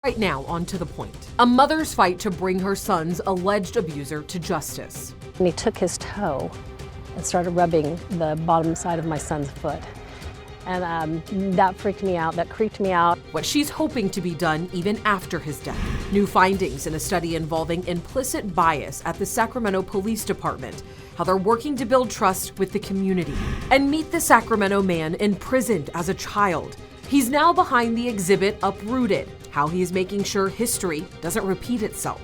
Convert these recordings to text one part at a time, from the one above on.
Right now, on To The Point. A mother's fight to bring her son's alleged abuser to justice. And he took his toe and started rubbing the bottom side of my son's foot. And that freaked me out, that creeped me out. What she's hoping to be done even after his death. New findings in a study involving implicit bias at the Sacramento Police Department. How they're working to build trust with the community. And meet the Sacramento man imprisoned as a child. He's now behind the exhibit Uprooted. How he is making sure history doesn't repeat itself.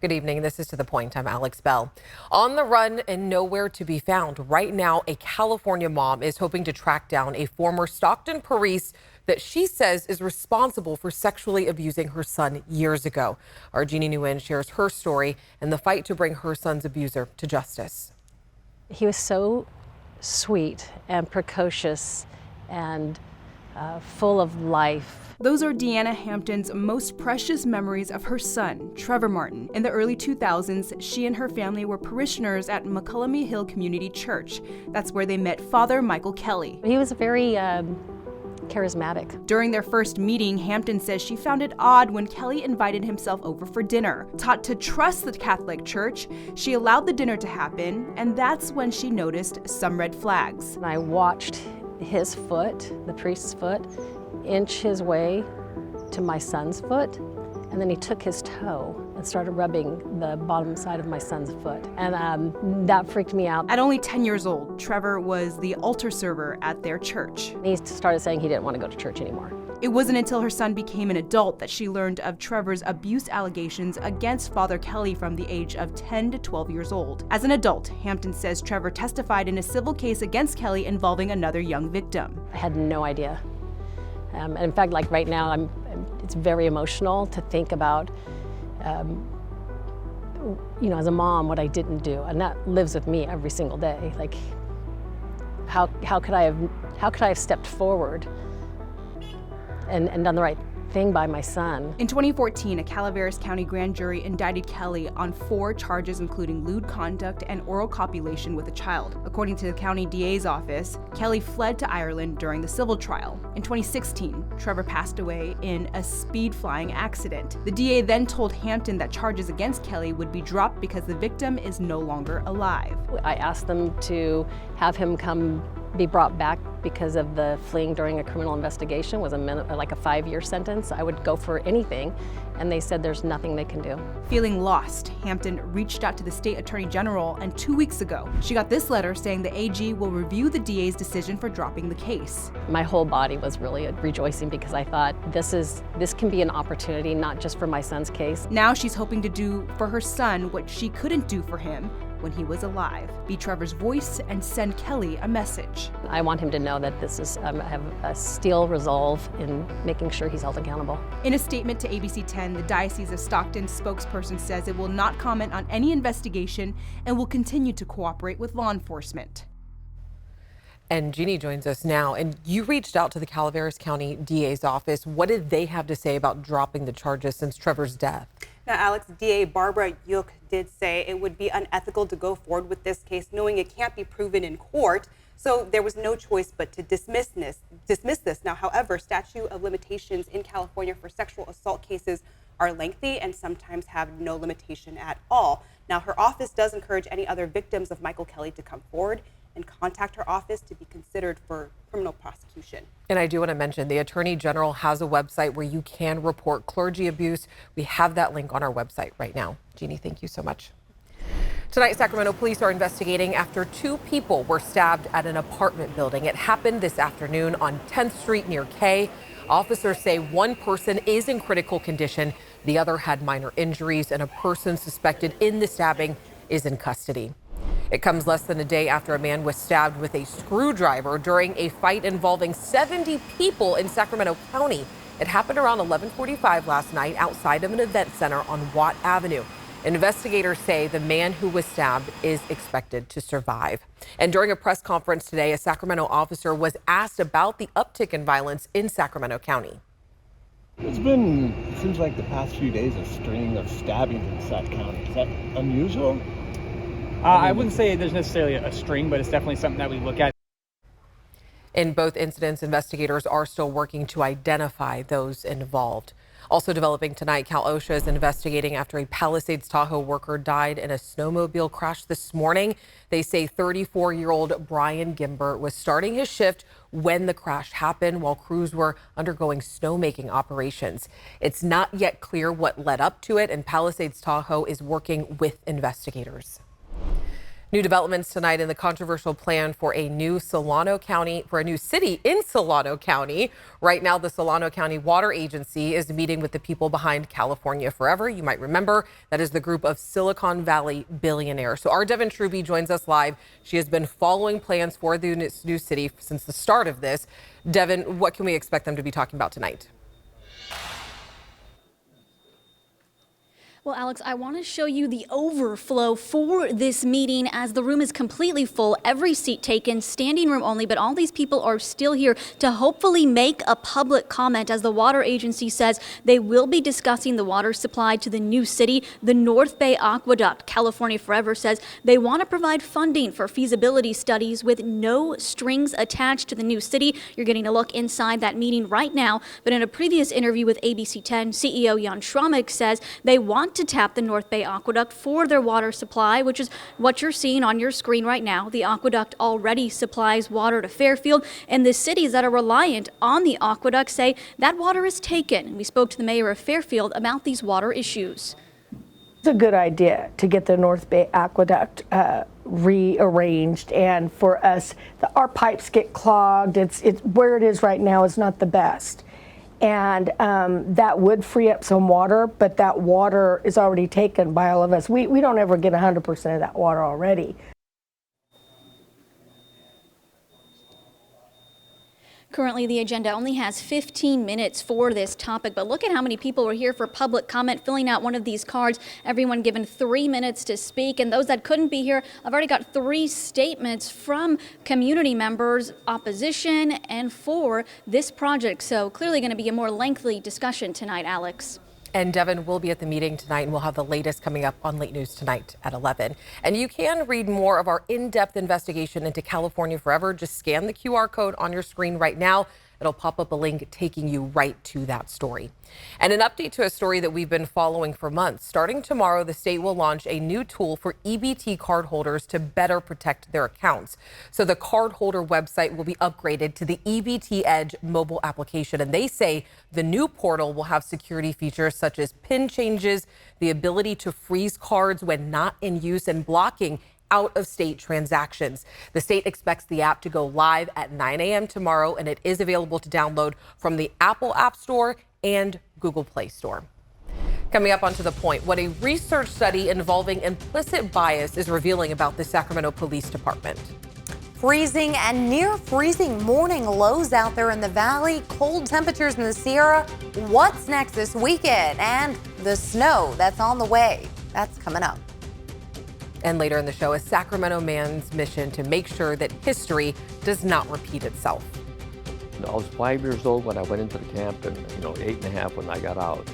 Good evening. This is To The Point. I'm Alex Bell. On the run and nowhere to be found. Right now, a California mom is hoping to track down a former Stockton police that she says is responsible for sexually abusing her son years ago. Our Jeannie Nguyen shares her story and the fight to bring her son's abuser to justice. He was so sweet and precocious and full of life. Those are Deanna Hampton's most precious memories of her son, Trevor Martin. In the early 2000s, she and her family were parishioners at McCullamy Hill Community Church. That's where they met Father Michael Kelly. He was very charismatic. During their first meeting, Hampton says she found it odd when Kelly invited himself over for dinner. Taught to trust the Catholic Church, she allowed the dinner to happen, and that's when she noticed some red flags. And I watched his foot, the priest's foot, inch his way to my son's foot, and then he took his toe and started rubbing the bottom side of my son's foot. And that freaked me out. At only 10 years old, Trevor was the altar server at their church. He started saying he didn't want to go to church anymore. It wasn't until her son became an adult that she learned of Trevor's abuse allegations against Father Kelly from the age of 10 to 12 years old. As an adult, Hampton says Trevor testified in a civil case against Kelly involving another young victim. I had no idea. And in fact, like right now, it's very emotional to think about, as a mom, what I didn't do, and that lives with me every single day. Like, how could I have stepped forward and done the right thing by my son? In 2014, a Calaveras County grand jury indicted Kelly on 4 charges, including lewd conduct and oral copulation with a child. According to the county DA's office, Kelly fled to Ireland during the civil trial. In 2016, Trevor passed away in a speed flying accident. The DA then told Hampton that charges against Kelly would be dropped because the victim is no longer alive. I asked them to have him be brought back because of the fleeing during a criminal investigation was like a 5-year sentence. I would go for anything, and they said there's nothing they can do. Feeling lost, Hampton reached out to the state attorney general, and 2 weeks ago, she got this letter saying the AG will review the DA's decision for dropping the case. My whole body was really rejoicing because I thought this can be an opportunity, not just for my son's case. Now she's hoping to do for her son what she couldn't do for him when he was alive. Be Trevor's voice and send Kelly a message. I want him to know that this is I have a steel resolve in making sure he's held accountable. In a statement to ABC 10, the Diocese of Stockton spokesperson says it will not comment on any investigation and will continue to cooperate with law enforcement. And Jeannie joins us now. And you reached out to the Calaveras County DA's office. What did they have to say about dropping the charges since Trevor's death? Now, Alex, DA Barbara Yook did say it would be unethical to go forward with this case, knowing it can't be proven in court. So there was no choice but to dismiss this. Now, however, statute of limitations in California for sexual assault cases are lengthy and sometimes have no limitation at all. Now, her office does encourage any other victims of Michael Kelly to come forward and contact her office to be considered for criminal prosecution. And I do want to mention the Attorney General has a website where you can report clergy abuse. We have that link on our website right now. Jeannie, thank you so much. Tonight, Sacramento police are investigating after 2 people were stabbed at an apartment building. It happened this afternoon on 10th Street near K. Officers say one person is in critical condition. The other had minor injuries, and a person suspected in the stabbing is in custody. It comes less than a day after a man was stabbed with a screwdriver during a fight involving 70 people in Sacramento County. It happened around 11:45 last night outside of an event center on Watt Avenue. Investigators say the man who was stabbed is expected to survive. And during a press conference today, a Sacramento officer was asked about the uptick in violence in Sacramento County. It's been, it seems like the past few days, a string of stabbings in Sac County. Is that unusual? I wouldn't say there's necessarily a string, but it's definitely something that we look at. In both incidents, investigators are still working to identify those involved. Also developing tonight, Cal OSHA is investigating after a Palisades Tahoe worker died in a snowmobile crash this morning. They say 34-year-old Brian Gimber was starting his shift when the crash happened while crews were undergoing snowmaking operations. It's not yet clear what led up to it, and Palisades Tahoe is working with investigators. New developments tonight in the controversial plan for a new city in Solano County. Right now, the Solano County Water Agency is meeting with the people behind California Forever. You might remember that is the group of Silicon Valley billionaires. So our Devin Truby joins us live. She has been following plans for the new city since the start of this. Devin, what can we expect them to be talking about tonight? Well, Alex, I want to show you the overflow for this meeting as the room is completely full, every seat taken, standing room only, but all these people are still here to hopefully make a public comment as the water agency says they will be discussing the water supply to the new city, the North Bay Aqueduct. California Forever says they want to provide funding for feasibility studies with no strings attached to the new city. You're getting a look inside that meeting right now, but in a previous interview with ABC 10, CEO Jan Schramek says they want to tap the North Bay Aqueduct for their water supply, which is what you're seeing on your screen right now. The aqueduct already supplies water to Fairfield, and the cities that are reliant on the aqueduct say that water is taken. We spoke to the mayor of Fairfield about these water issues. It's a good idea to get the North Bay Aqueduct rearranged, and for us, our pipes get clogged. It's where it is right now is not the best. And that would free up some water, but that water is already taken by all of us. We don't ever get 100% of that water already. Currently, the agenda only has 15 minutes for this topic, but look at how many people were here for public comment, filling out one of these cards. Everyone given 3 minutes to speak, and those that couldn't be here, I've already got 3 statements from community members, opposition, and for this project. So clearly going to be a more lengthy discussion tonight, Alex. And Devin will be at the meeting tonight, and we'll have the latest coming up on Late News tonight at 11. And you can read more of our in-depth investigation into California Forever. Just scan the QR code on your screen right now. It'll pop up a link taking you right to that story. And an update to a story that we've been following for months. Starting tomorrow, the state will launch a new tool for EBT cardholders to better protect their accounts. So the cardholder website will be upgraded to the EBT Edge mobile application. And they say the new portal will have security features such as PIN changes, the ability to freeze cards when not in use, and blocking out-of-state transactions. The state expects the app to go live at 9 a.m. tomorrow, and it is available to download from the Apple App Store and Google Play Store. Coming up onto the point, what a research study involving implicit bias is revealing about the Sacramento Police Department. Freezing and near freezing morning lows out there in the valley, cold temperatures in the Sierra. What's next this weekend? And the snow that's on the way. That's coming up. And later in the show, a Sacramento man's mission to make sure that history does not repeat itself. I was 5 years old when I went into the camp, and 8.5 when I got out.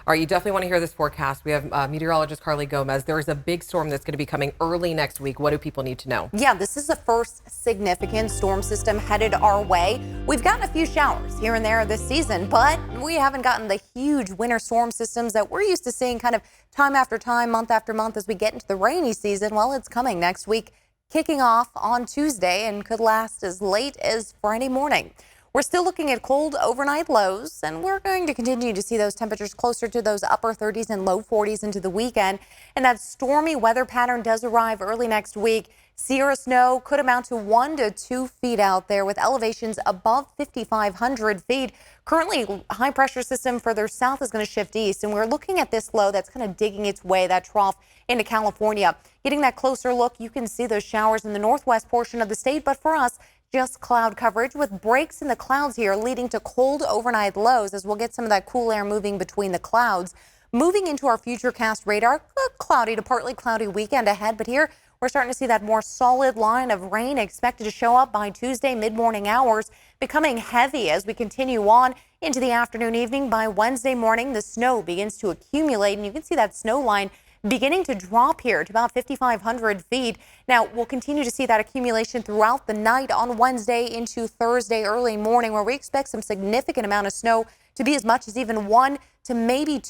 All right, you definitely want to hear this forecast. We have meteorologist Carly Gomez. There is a big storm that's going to be coming early next week. What do people need to know? Yeah, this is the first significant storm system headed our way. We've gotten a few showers here and there this season, but we haven't gotten the huge winter storm systems that we're used to seeing kind of time after time, month after month as we get into the rainy season. Well, it's coming next week, kicking off on Tuesday and could last as late as Friday morning. We're still looking at cold overnight lows, and we're going to continue to see those temperatures closer to those upper 30s and low 40s into the weekend. And that stormy weather pattern does arrive early next week. Sierra snow could amount to 1 to 2 feet out there with elevations above 5,500 feet. Currently, high pressure system further south is going to shift east, and we're looking at this low that's kind of digging its way, that trough, into California. Getting that closer look, you can see those showers in the northwest portion of the state, but for us, just cloud coverage with breaks in the clouds here leading to cold overnight lows as we'll get some of that cool air moving between the clouds. Moving into our futurecast radar, a cloudy to partly cloudy weekend ahead, but here we're starting to see that more solid line of rain expected to show up by Tuesday mid-morning hours, becoming heavy as we continue on into the afternoon evening. By Wednesday morning, the snow begins to accumulate, and you can see that snow line beginning to drop here to about 5,500 feet. Now, we'll continue to see that accumulation throughout the night on Wednesday into Thursday early morning, where we expect some significant amount of snow to be as much as even 1 to maybe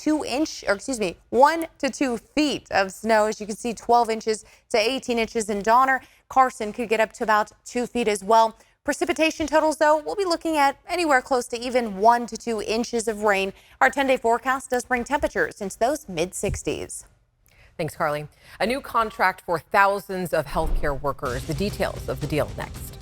1 to 2 feet of snow. As you can see, 12 inches to 18 inches in Donner. Carson could get up to about 2 feet as well. Precipitation totals, though, we'll be looking at anywhere close to even 1 to 2 inches of rain. Our 10-day forecast does bring temperatures into those mid-60s. Thanks, Carly. A new contract for thousands of healthcare workers. The details of the deal next.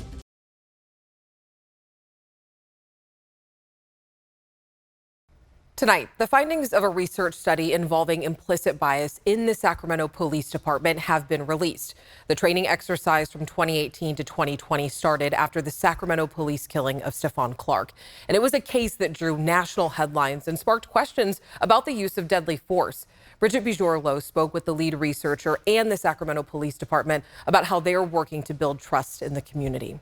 Tonight, the findings of a research study involving implicit bias in the Sacramento Police Department have been released. The training exercise from 2018 to 2020 started after the Sacramento police killing of Stephon Clark. And it was a case that drew national headlines and sparked questions about the use of deadly force. Bridget Bijorlo spoke with the lead researcher and the Sacramento Police Department about how they are working to build trust in the community.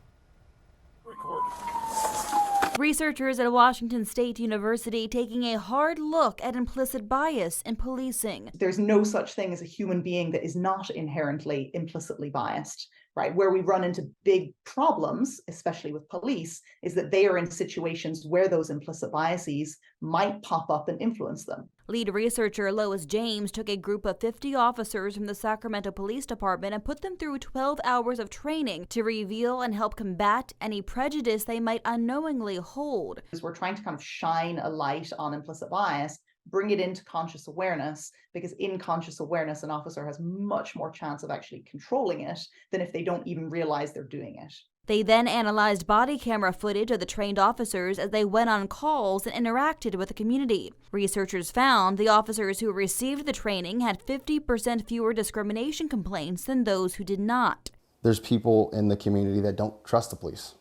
Researchers at Washington State University taking a hard look at implicit bias in policing. There's no such thing as a human being that is not inherently implicitly biased, right? Where we run into big problems, especially with police, is that they are in situations where those implicit biases might pop up and influence them. Lead researcher Lois James took a group of 50 officers from the Sacramento Police Department and put them through 12 hours of training to reveal and help combat any prejudice they might unknowingly hold. We're trying to kind of shine a light on implicit bias, bring it into conscious awareness, because in conscious awareness, an officer has much more chance of actually controlling it than if they don't even realize they're doing it. They then analyzed body camera footage of the trained officers as they went on calls and interacted with the community. Researchers found the officers who received the training had 50% fewer discrimination complaints than those who did not. There's people in the community that don't trust the police.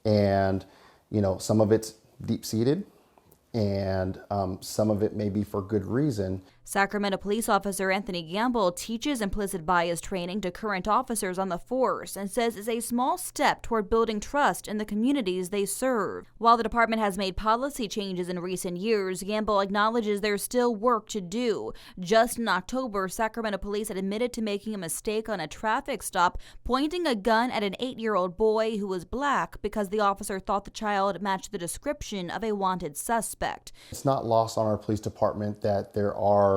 And, some of it's deep-seated, and some of it may be for good reason. Sacramento police officer Anthony Gamble teaches implicit bias training to current officers on the force and says it's a small step toward building trust in the communities they serve. While the department has made policy changes in recent years, Gamble acknowledges there's still work to do. Just in October, Sacramento police had admitted to making a mistake on a traffic stop, pointing a gun at an 8-year-old boy who was black because the officer thought the child matched the description of a wanted suspect. It's not lost on our police department that there are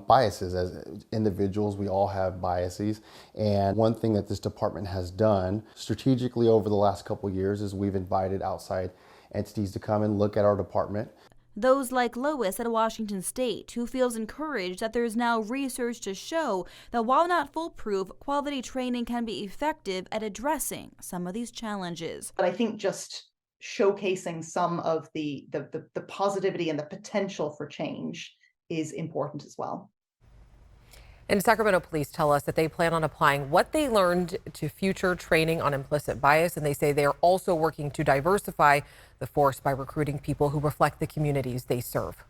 biases. As individuals, we all have biases. And one thing that this department has done strategically over the last couple of years is we've invited outside entities to come and look at our department. Those like Lois at Washington State, who feels encouraged that there's now research to show that while not foolproof, quality training can be effective at addressing some of these challenges. But I think just showcasing some of the positivity and the potential for change is important as well. And Sacramento police tell us that they plan on applying what they learned to future training on implicit bias, and they say they are also working to diversify the force by recruiting people who reflect the communities they serve.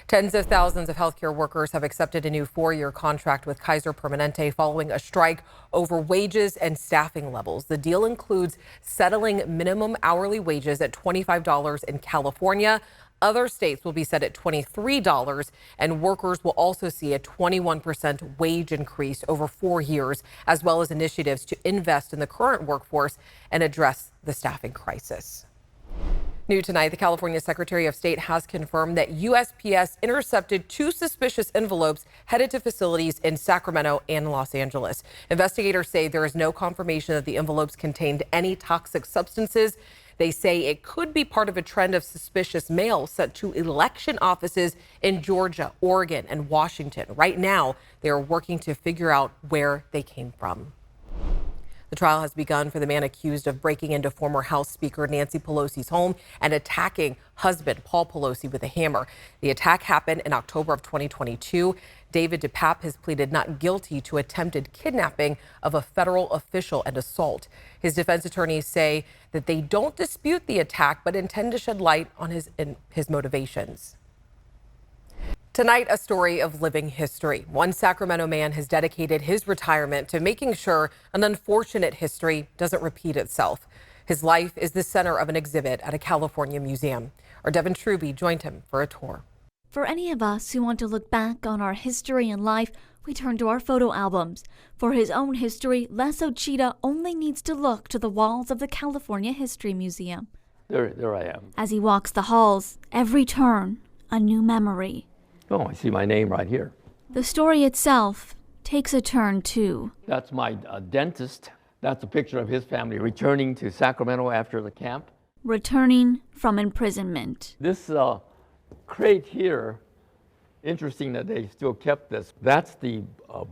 Tens of thousands of healthcare workers have accepted a new 4-year contract with Kaiser Permanente following a strike over wages and staffing levels. The deal includes settling minimum hourly wages at $25 in California. Other states will be set at $23, and workers will also see a 21% wage increase over 4 years, as well as initiatives to invest in the current workforce and address the staffing crisis. New tonight, the California Secretary of State has confirmed that USPS intercepted 2 suspicious envelopes headed to facilities in Sacramento and Los Angeles. Investigators say there is no confirmation that the envelopes contained any toxic substances. They say it could be part of a trend of suspicious mail sent to election offices in Georgia, Oregon, and Washington. Right now, they are working to figure out where they came from. The trial has begun for the man accused of breaking into former House Speaker Nancy Pelosi's home and attacking husband Paul Pelosi with a hammer. The attack happened in October of 2022. David DePape has pleaded not guilty to attempted kidnapping of a federal official and assault. His defense attorneys say that they don't dispute the attack, but intend to shed light on his motivations. Tonight, a story of living history. One Sacramento man has dedicated his retirement to making sure an unfortunate history doesn't repeat itself. His life is the center of an exhibit at a California museum. Our Devin Truby joined him for a tour. For any of us who want to look back on our history and life, We turn to our photo albums. For his own history, Les Ochita only needs to look to the walls of the California History Museum. There I am. As he walks the halls, every turn, a new memory. Oh, I see my name right here. The story itself takes a turn too. That's my dentist. That's a picture of his family returning to Sacramento after the camp. Returning from imprisonment. This crate here, interesting that they still kept this. That's the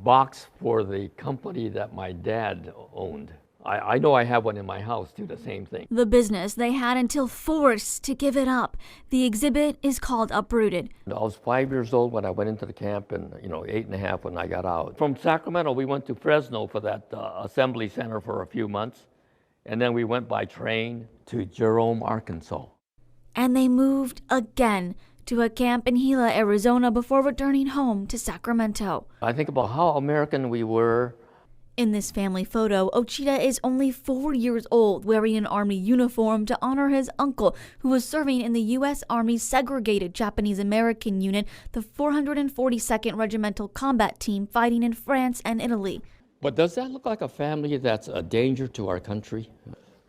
box for the company that my dad owned. I know I have one in my house too, the same thing. The business they had until forced to give it up. The exhibit is called Uprooted. I was 5 years old when I went into the camp and, 8.5 when I got out. From Sacramento, we went to Fresno for that assembly center for a few months. And then we went by train to Jerome, Arkansas. And they moved again to a camp in Gila, Arizona before returning home to Sacramento. I think about how American we were. In this family photo, Ochita is only 4 years old, wearing an Army uniform to honor his uncle, who was serving in the U.S. Army's segregated Japanese American unit, the 442nd Regimental Combat Team, fighting in France and Italy. But does that look like a family that's a danger to our country?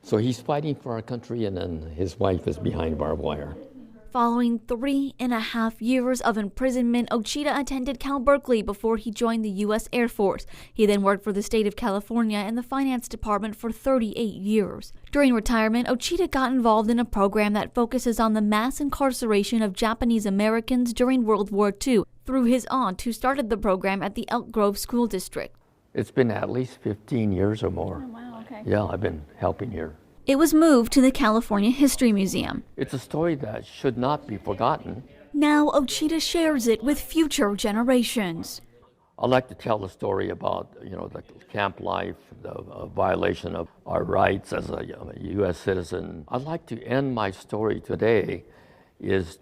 So he's fighting for our country, and then his wife is behind barbed wire. Following 3.5 years of imprisonment, Ochita attended Cal Berkeley before he joined the U.S. Air Force. He then worked for the state of California in the finance department for 38 years. During retirement, Ochita got involved in a program that focuses on the mass incarceration of Japanese Americans during World War II, through his aunt, who started the program at the Elk Grove School District. It's been at least 15 years or more. Oh, wow, okay. Yeah, I've been helping here. It was moved to the California History Museum. It's a story that should not be forgotten. Now Ochita shares it with future generations. I like to tell the story about, the camp life, the violation of our rights as a U.S. citizen. I'd like to end my story today is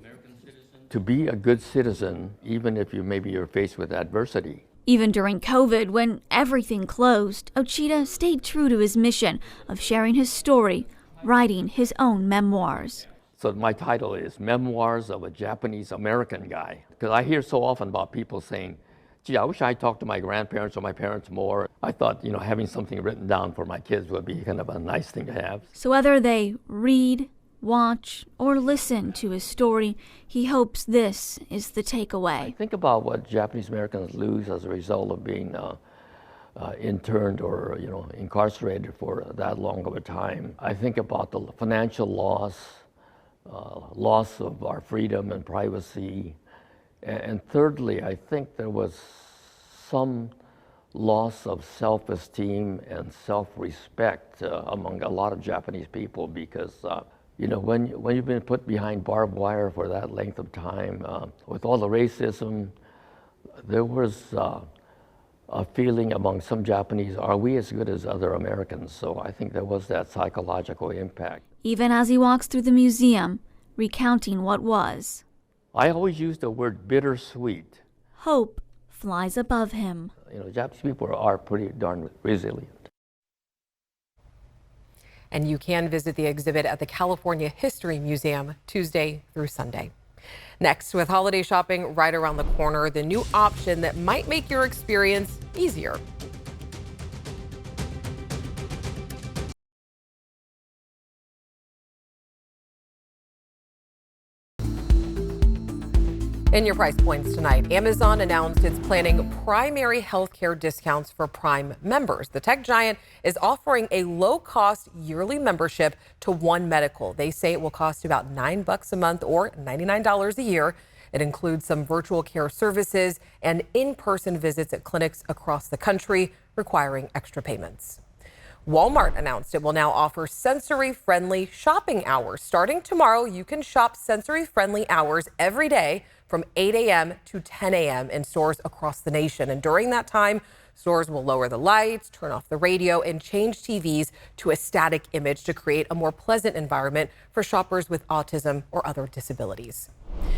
to be a good citizen, even if you're faced with adversity. Even during COVID, when everything closed, Ochita stayed true to his mission of sharing his story, writing his own memoirs. So my title is Memoirs of a Japanese American Guy. Because I hear so often about people saying, gee, I wish I talked to my grandparents or my parents more. I thought, having something written down for my kids would be kind of a nice thing to have. So whether they read, watch, or listen to his story, he hopes this is the takeaway. Think about what Japanese Americans lose as a result of being interned or incarcerated for that long of a time. I think about the financial loss, loss of our freedom and privacy, and thirdly, I think there was some loss of self-esteem and self-respect among a lot of Japanese people because when you've been put behind barbed wire for that length of time, with all the racism, there was a feeling among some Japanese, are we as good as other Americans? So I think there was that psychological impact. Even as he walks through the museum, recounting what was. I always use the word bittersweet. Hope flies above him. Japanese people are pretty darn resilient. And you can visit the exhibit at the California History Museum Tuesday through Sunday. Next, with holiday shopping right around the corner, the new option that might make your experience easier. In your price points tonight, Amazon announced it's planning primary healthcare discounts for Prime members. The tech giant is offering a low-cost yearly membership to One Medical. They say it will cost about $9 a month or $99 a year. It includes some virtual care services and in-person visits at clinics across the country, requiring extra payments. Walmart announced it will now offer sensory-friendly shopping hours. Starting tomorrow, you can shop sensory-friendly hours every day from 8 a.m. to 10 a.m. in stores across the nation. And during that time, stores will lower the lights, turn off the radio, and change TVs to a static image to create a more pleasant environment for shoppers with autism or other disabilities.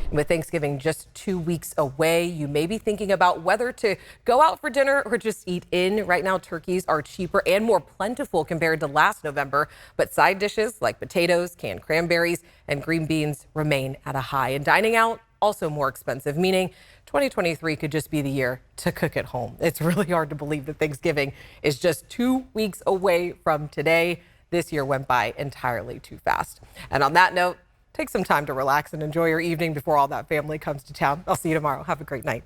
And with Thanksgiving just 2 weeks away, you may be thinking about whether to go out for dinner or just eat in. Right now, turkeys are cheaper and more plentiful compared to last November, but side dishes like potatoes, canned cranberries, and green beans remain at a high. And dining out also more expensive, meaning 2023 could just be the year to cook at home. It's really hard to believe that Thanksgiving is just 2 weeks away from today. This year went by entirely too fast. And on that note, take some time to relax and enjoy your evening before all that family comes to town. I'll see you tomorrow. Have a great night.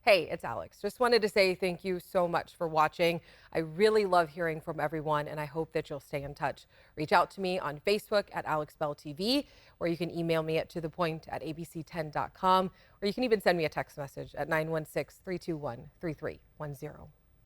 Hey, it's Alex. Just wanted to say thank you so much for watching. I really love hearing from everyone, and I hope that you'll stay in touch. Reach out to me on Facebook at AlexBellTV, or you can email me at tothepoint@abc10.com, or you can even send me a text message at 916-321-3310.